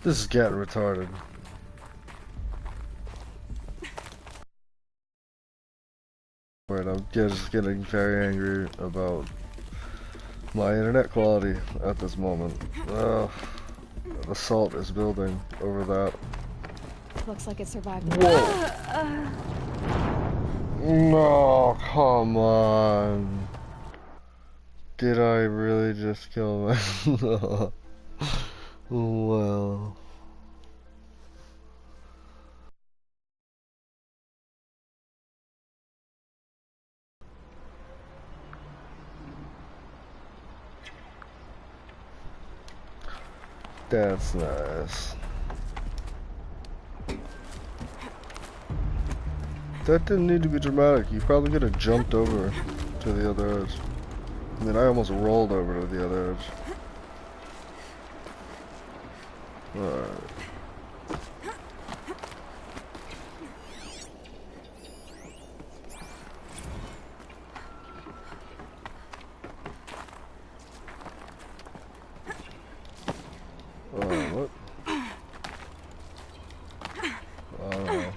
This is getting retarded. Right, I'm just getting very angry about my internet quality at this moment. An assault is building over that. Looks like it survived. Whoa! No, come on. Did I really just kill myself? Well. That's nice. That didn't need to be dramatic. You probably could have jumped over to the other edge. I mean, I almost rolled over to the other edge. Alright. What? I don't know.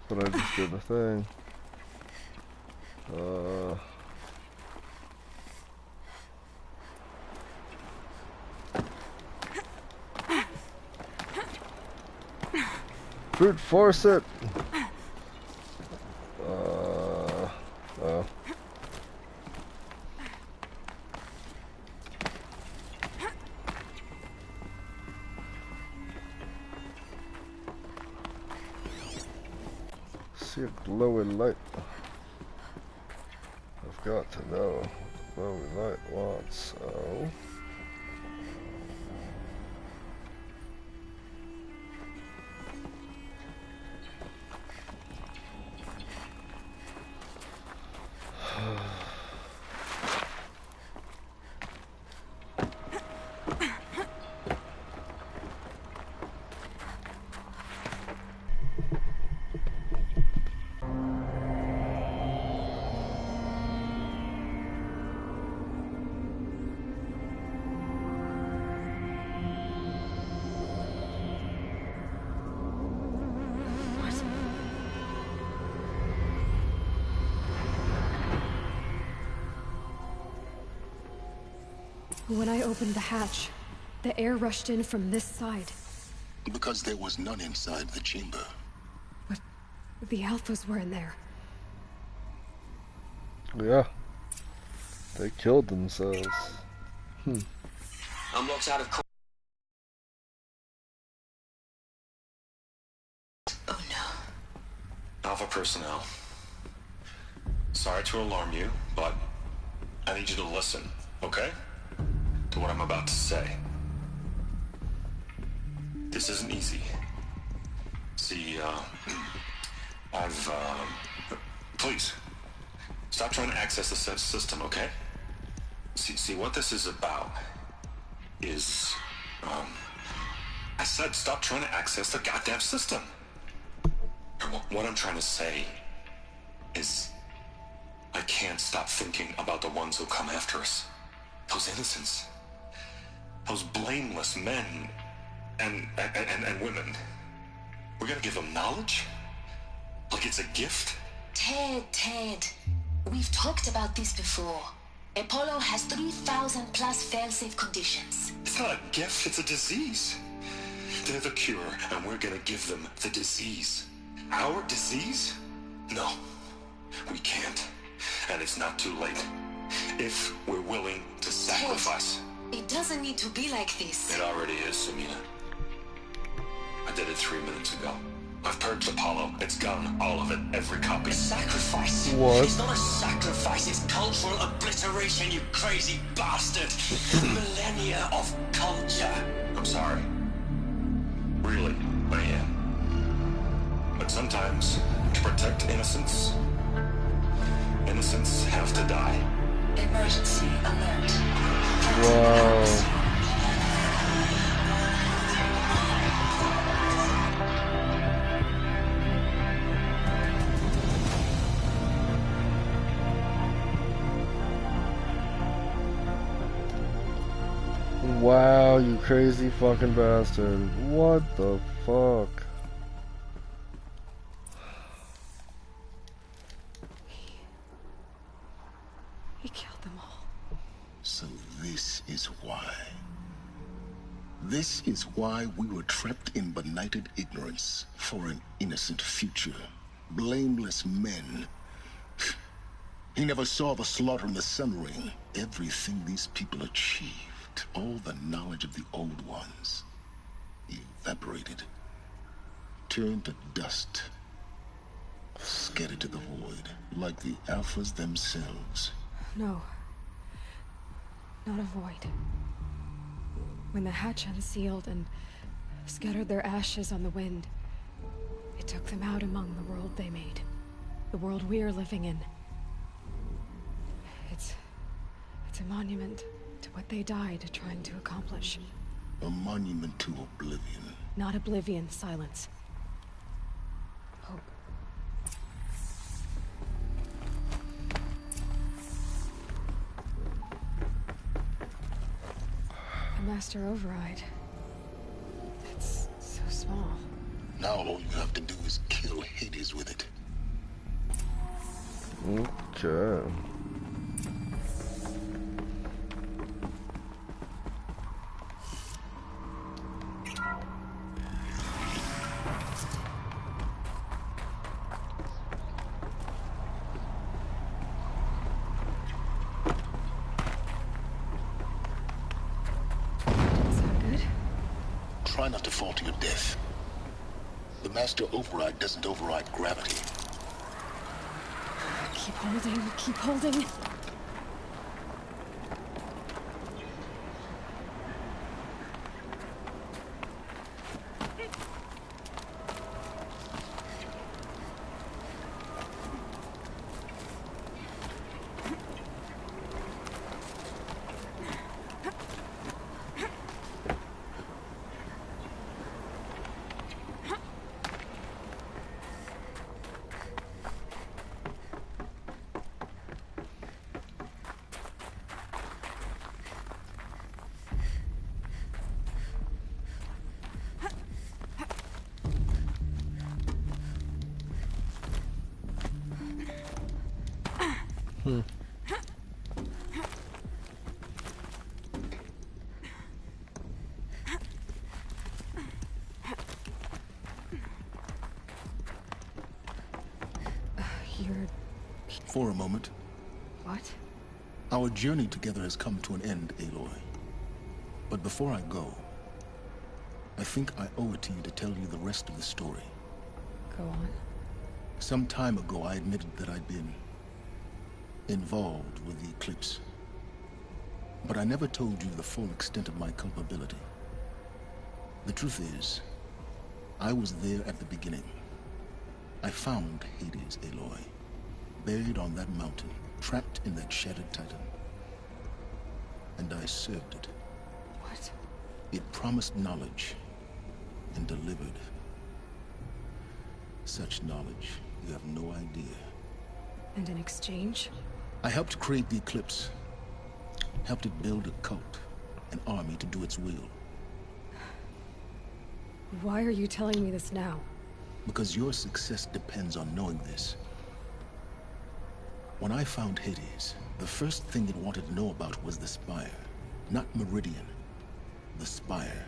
But I just did the thing. Brute force it! Oh. See a glowing light. I've got to know what glowing light wants, so... When I opened the hatch, the air rushed in from this side. Because there was none inside the chamber. But the Alphas were in there. Yeah. They killed themselves. I'm locked out of... Oh no. Alpha personnel. Sorry to alarm you, but I need you to listen, okay? To what I'm about to say. This isn't easy. See, please, stop trying to access the system, okay? See, what this is about is, I said stop trying to access the goddamn system. What I'm trying to say is, I can't stop thinking about the ones who come after us. Those innocents. Those blameless men and women. We're gonna give them knowledge? Like it's a gift? Ted. We've talked about this before. Apollo has 3,000 plus fail-safe conditions. It's not a gift, it's a disease. They're the cure, and we're gonna give them the disease. Our disease? No, we can't. And it's not too late. If we're willing to sacrifice. Ted, it doesn't need to be like this. It already is, Samina. I did it 3 minutes ago. I've purged Apollo. It's gone, all of it, every copy. A sacrifice? What? It's not a sacrifice, it's cultural obliteration, you crazy bastard! Millennia of culture! I'm sorry. Really, I am. But sometimes, to protect innocence, innocents have to die. Emergency alert. Whoa. Wow, you crazy fucking bastard. What the fuck? He killed them all. So this is why. This is why we were trapped in benighted ignorance for an innocent future. Blameless men. He never saw the slaughter in the Sun Ring. Everything these people achieved, all the knowledge of the old ones, evaporated, turned to dust, scattered to the void, like the Alphas themselves. No. Not a void. When the hatch unsealed and scattered their ashes on the wind, it took them out among the world they made. The world we're living in. It's a monument to what they died trying to accomplish. A monument to oblivion. Not oblivion, silence. Hope. A master override. It's so small. Now all you have to do is kill Hades with it. Okay. Is that good? Try not to fall to your death. The Master Override doesn't override gravity. Keep holding, keep holding. You're... For a moment, what? our journey together has come to an end, Aloy. But before I go, I think I owe it to you to tell you the rest of the story. Go on. Some time ago, I admitted that I'd been involved with the Eclipse. But I never told you the full extent of my culpability. The truth is, I was there at the beginning. I found Hades, Aloy, buried on that mountain, trapped in that shattered titan. And I served it. What? It promised knowledge and delivered. Such knowledge, you have no idea. And in exchange? I helped create the Eclipse. Helped it build a cult, an army to do its will. Why are you telling me this now? Because your success depends on knowing this. When I found Hades, the first thing it wanted to know about was the Spire. Not Meridian. The Spire.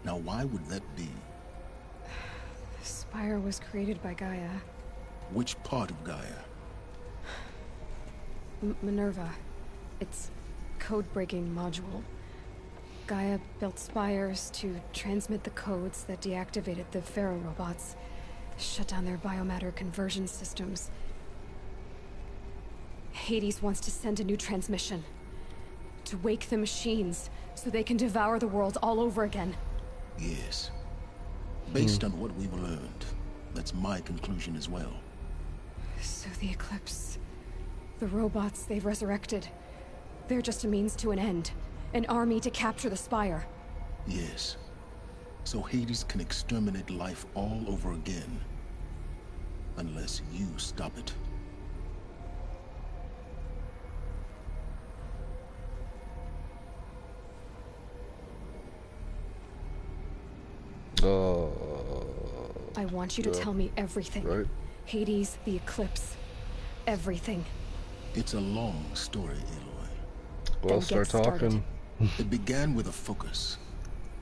Now why would that be? The Spire was created by Gaia. Which part of Gaia? Minerva. It's code-breaking module. Gaia built spires to transmit the codes that deactivated the Pharaoh robots, shut down their biomatter conversion systems. Hades wants to send a new transmission. To wake the machines, so they can devour the world all over again. Yes. Based on what we've learned, that's my conclusion as well. So the Eclipse... the robots they've resurrected... they're just a means to an end. An army to capture the Spire. Yes. So Hades can exterminate life all over again. Unless you stop it. I want you to yeah. tell me everything. Right? Hades, the eclipse, everything. It's a long story, Aloy. Well, Then start get started. talking. It began with a focus,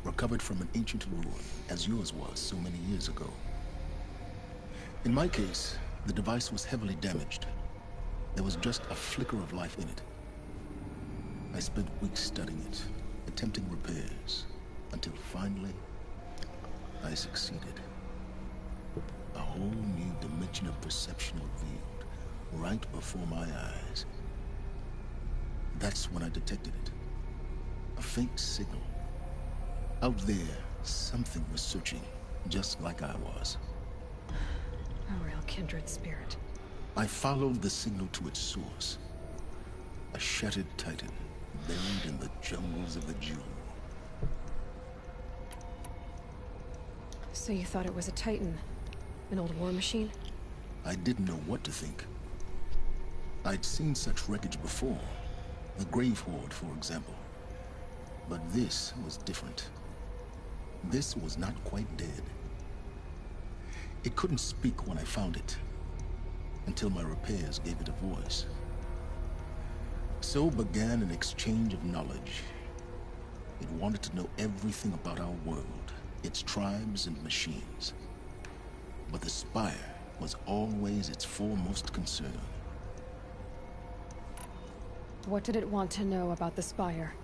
recovered from an ancient ruin, as yours was so many years ago. In my case, the device was heavily damaged. There was just a flicker of life in it. I spent weeks studying it, attempting repairs, until finally, I succeeded. A whole new dimension of perception revealed, right before my eyes. That's when I detected it. A faint signal. Out there, something was searching, just like I was. A real kindred spirit. I followed the signal to its source. A shattered titan, buried in the jungles of the Jewel. So you thought it was a Titan? An old war machine? I didn't know what to think. I'd seen such wreckage before. The Grave Horde, for example. But this was different. This was not quite dead. It couldn't speak when I found it, until my repairs gave it a voice. So began an exchange of knowledge. It wanted to know everything about our world, its tribes and machines. But the Spire was always its foremost concern. What did it want to know about the Spire?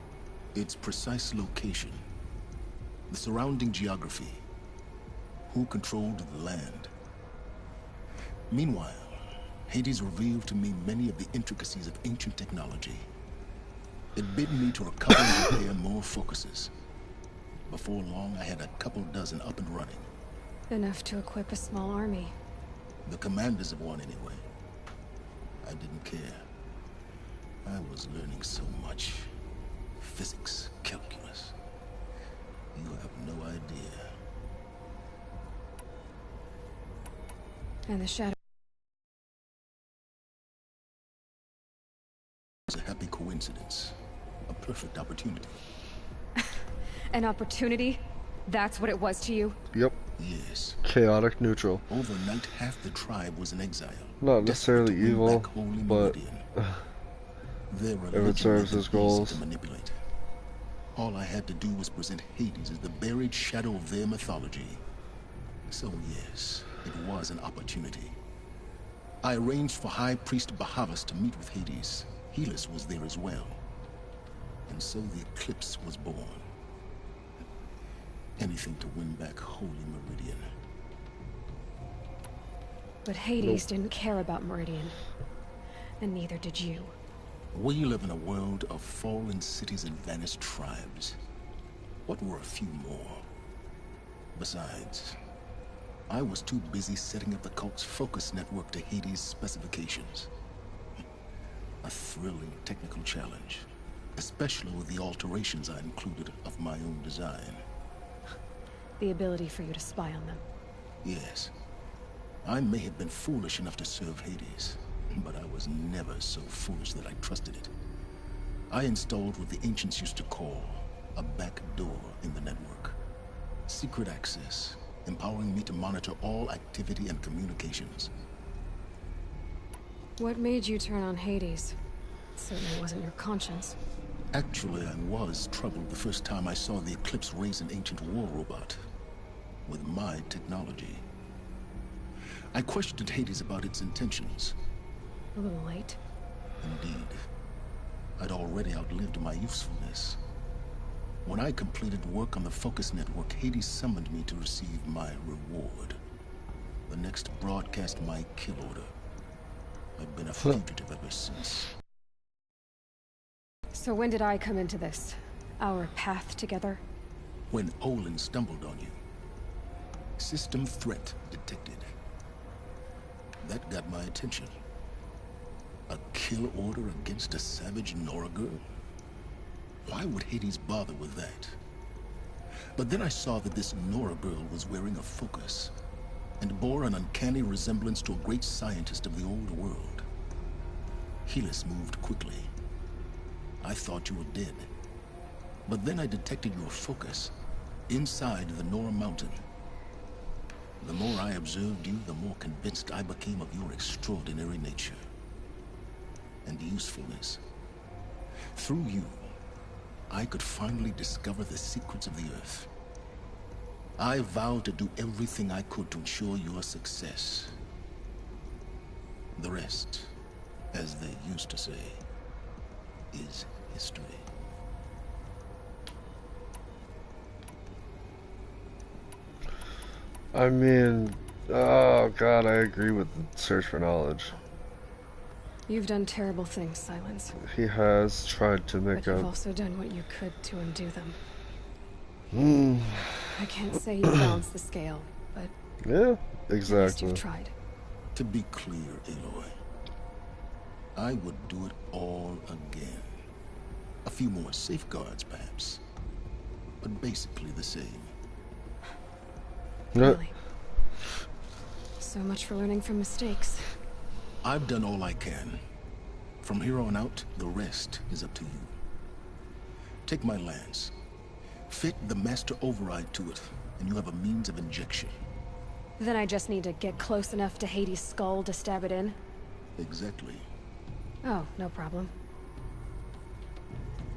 Its precise location, the surrounding geography, who controlled the land. Meanwhile, Hades revealed to me many of the intricacies of ancient technology. It bid me to recover and repair more focuses. Before long, I had a couple dozen up and running. Enough to equip a small army. The commanders of one, anyway. I didn't care. I was learning so much. Physics, calculus. You have no idea. And the shadow. It was a happy coincidence. A perfect opportunity. An opportunity? That's what it was to you? Yep. Yes. Chaotic neutral. Overnight, half the tribe was in exile. Not necessarily desperate to win evil, back Holy but Meridian. Their it religion serves made its them easy goals. to manipulate. All I had to do was present Hades as the buried shadow of their mythology. So yes, it was an opportunity. I arranged for High Priest Bahavas to meet with Hades. Helis was there as well. And so the Eclipse was born. Anything to win back Holy Meridian. But Hades didn't care about Meridian. And neither did you. We live in a world of fallen cities and vanished tribes. What were a few more? Besides, I was too busy setting up the cult's focus network to Hades' specifications. A thrilling technical challenge, especially with the alterations I included of my own design. The ability for you to spy on them. Yes, I may have been foolish enough to serve Hades, but I was never so foolish that I trusted it. I installed what the ancients used to call a back door in the network. Secret access, empowering me to monitor all activity and communications. What made you turn on Hades? It certainly wasn't your conscience. Actually, I was troubled the first time I saw the Eclipse raise an ancient war robot with my technology. I questioned Hades about its intentions. A little late. Indeed. I'd already outlived my usefulness. When I completed work on the Focus Network, Hades summoned me to receive my reward. The next broadcast my kill order. I've been a fugitive ever since. So when did I come into this? Our path together? When Olin stumbled on you. System threat detected. That got my attention. A kill order against a savage Nora girl? Why would Hades bother with that? But then I saw that this Nora girl was wearing a focus, and bore an uncanny resemblance to a great scientist of the old world. Helis moved quickly. I thought you were dead. But then I detected your focus inside the Nora mountain, The more I observed you, the more convinced I became of your extraordinary nature and usefulness. Through you, I could finally discover the secrets of the Earth. I vowed to do everything I could to ensure your success. The rest, as they used to say, is history. I mean, oh god, I agree with the search for knowledge. You've done terrible things, Silence. He has tried to make But you've up. also done what you could to undo them. Hmm. I can't say you balanced the scale, but Yeah, at least exactly. you've tried. To be clear, Aloy, I would do it all again. A few more safeguards, perhaps, but basically the same. Yeah. Really. So much for learning from mistakes. I've done all I can. From here on out, the rest is up to you. Take my lance. Fit the master override to it, and you have a means of injection. Then I just need to get close enough to Hades' skull to stab it in? Exactly. Oh, no problem.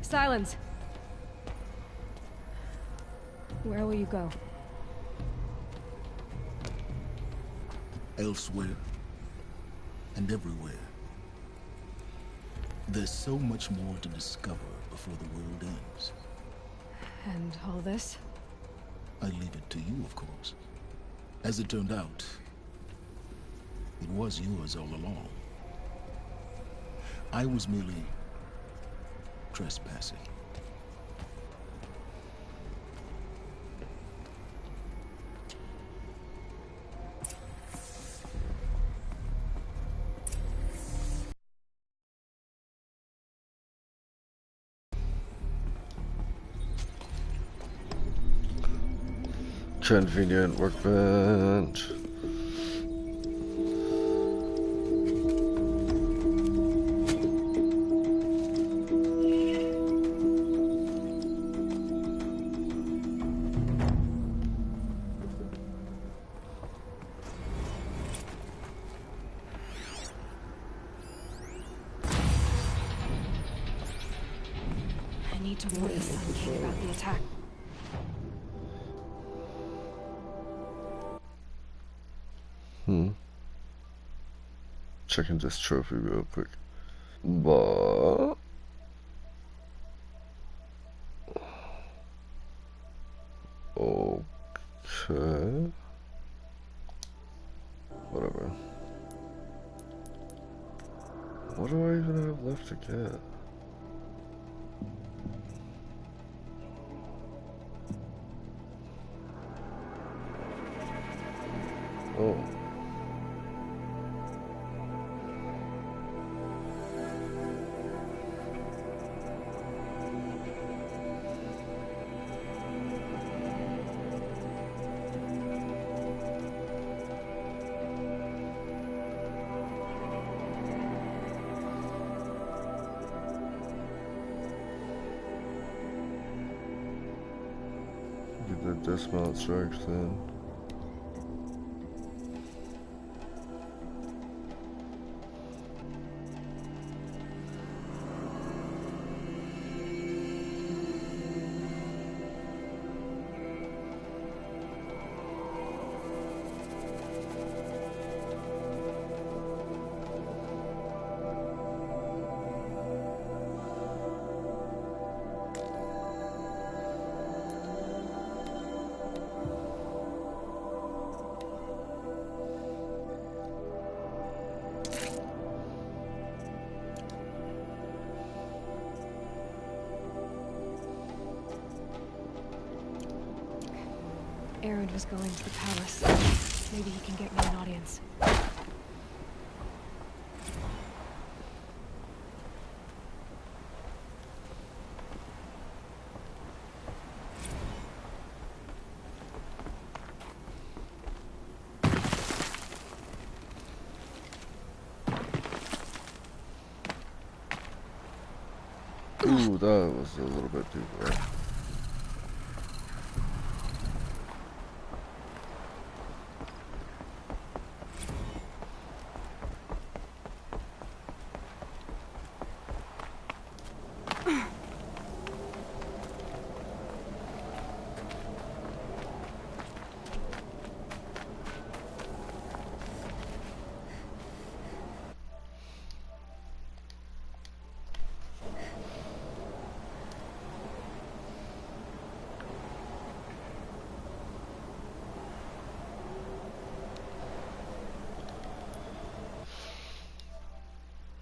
Silence! Where will you go? Elsewhere and everywhere. There's so much more to discover before the world ends. And all this? I leave it to you, of course. As it turned out, it was yours all along. I was merely trespassing. Convenient workbench. I need to warn the Sun King about the attack. Checking this trophy real quick. But okay. Whatever. What do I even have left to get? Oh. Get the dismount strikes then. Erend was going to the palace. Maybe he can get me an audience. Ooh, that was a little bit too far.